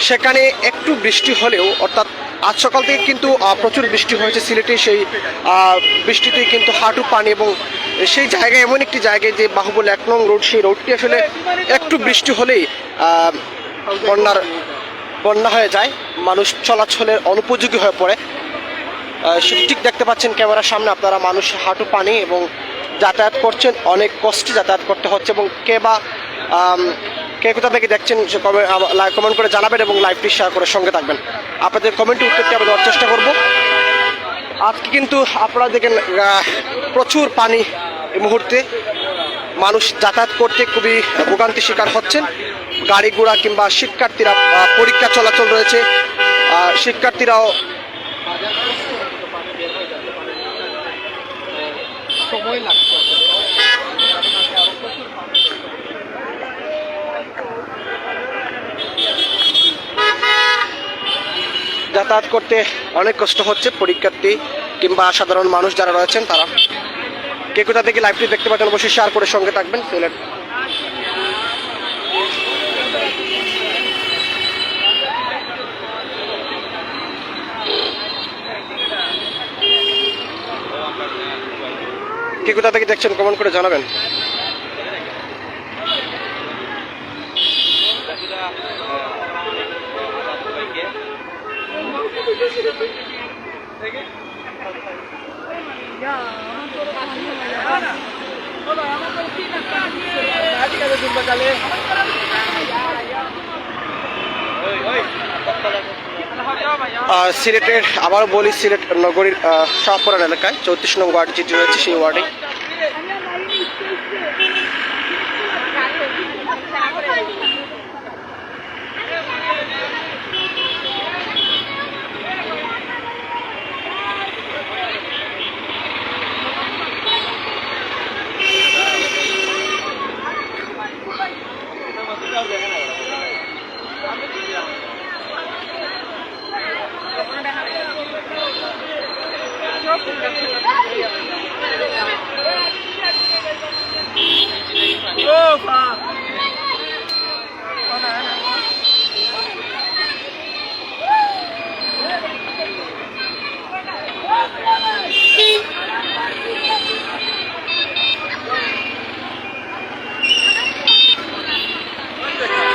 সেখানে একটু বৃষ্টি হলেও, অর্থাৎ আজ সকাল থেকে কিন্তু প্রচুর বৃষ্টি হয়েছে সিলেটে। সেই বৃষ্টিতে কিন্তু হাঁটু পানি, এবং সেই জায়গায় এমন একটি জায়গায় যে বাহুবল 1 নং রোড, সেই রোডটি আসলে একটু বৃষ্টি হলেই বন্যা হয়ে যায়, মানুষ চলাচলের অনুপযোগী হয়ে পড়ে। সেটি ঠিক দেখতে পাচ্ছেন ক্যামেরার সামনে আপনারা, মানুষ হাঁটু পানি এবং যাতায়াত করছেন, অনেক কষ্টে যাতায়াত করতে হচ্ছে। এবং কে কোথা থেকে দেখছেন কমেন্ট করে জানাবেন এবং লাইভটি শেয়ার করে সঙ্গে থাকবেন। আপনাদের কমেন্টের উত্তরটি আমরা দেওয়ার চেষ্টা করব। আজকে কিন্তু আপনারা দেখেন প্রচুর পানি, এই মুহূর্তে মানুষ যাতায়াত করতে খুবই ভোগান্তি শিকার হচ্ছেন। গাড়ি ঘোড়া কিংবা শিক্ষার্থীরা, পরীক্ষা চলাচল রয়েছে, শিক্ষার্থীরাও সময় লাগছে যাতায়াত করতে, অনেক কষ্ট হচ্ছে পরীক্ষার্থী কিংবা সাধারণ মানুষ যারা রয়েছেন তারা। কে কোথা থেকে লাইভটি দেখতে পাচ্ছেন অবশ্যই শেয়ার করে সঙ্গে থাকবেন। সিলেট কে কোথা থেকে দেখছেন কমেন্ট করে জানাবেন। সিলেটের, আবার বলি, সিলেট নগরীর শাহপুরান এলাকায় 34 নং ওয়ার্ড যেটি রয়েছে, সেই ওয়ার্ডে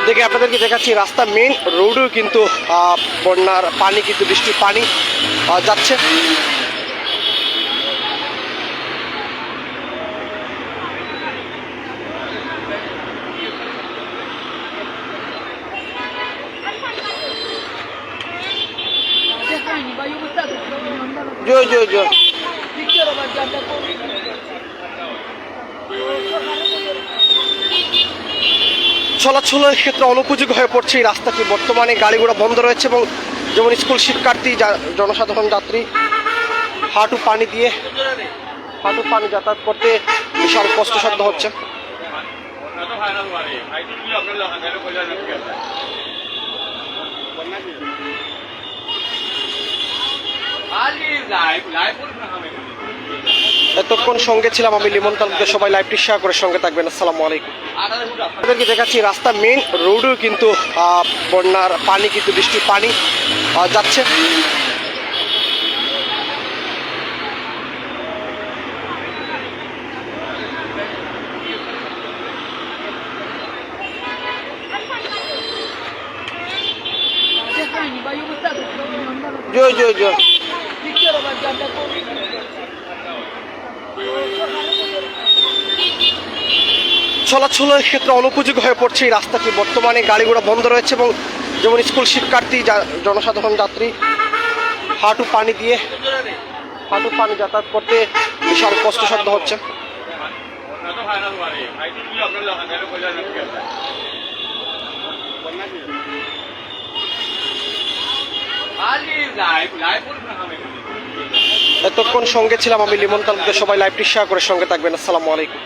দেখে আপনাদেরকে দেখাচ্ছি রাস্তা মেইন রোডেও কিন্তু বন্যার পানি, কিন্তু বৃষ্টির পানি যাচ্ছে। জয় জয় জয়। চলাচলের ক্ষেত্রে অনুপযোগী হয়ে পড়ছে এই রাস্তাটি। বর্তমানে গাড়ি ঘোড়া বন্ধ রয়েছে, এবং যেমন স্কুল শিক্ষার্থী, জনসাধারণ যাত্রী হাঁটু পানি যাতায়াত করতে বিশাল কষ্টসাধ্য হচ্ছে। এতক্ষণ সঙ্গে ছিলাম আমি লিমন তালুকদার। সবাই লাইভটি শেয়ার করে সঙ্গে থাকবেন। আসসালামু আলাইকুম। আপনাদেরকে দেখাচ্ছি রাস্তা মেইন রোডেও কিন্তু বন্যার পানি, কিন্তু বৃষ্টির পানি যাচ্ছে। জয় জয় জয়। চলাচলের ক্ষেত্রে অনুপযোগী হয়ে পড়ছে এই রাস্তাটি। বর্তমানে গাড়ি ঘোড়া বন্ধ রয়েছে, এবং যেমন স্কুল শিক্ষার্থী, জনসাধারণ যাত্রী হাঁটু পানি যাতায়াত করতে বিশাল কষ্টসাধ্য হচ্ছে। এতক্ষণ সঙ্গে ছিলাম আমি লিমন তালুকদার। সবাই লাইভটি শেয়ার করে সঙ্গে থাকবেন। আসসালামু আলাইকুম।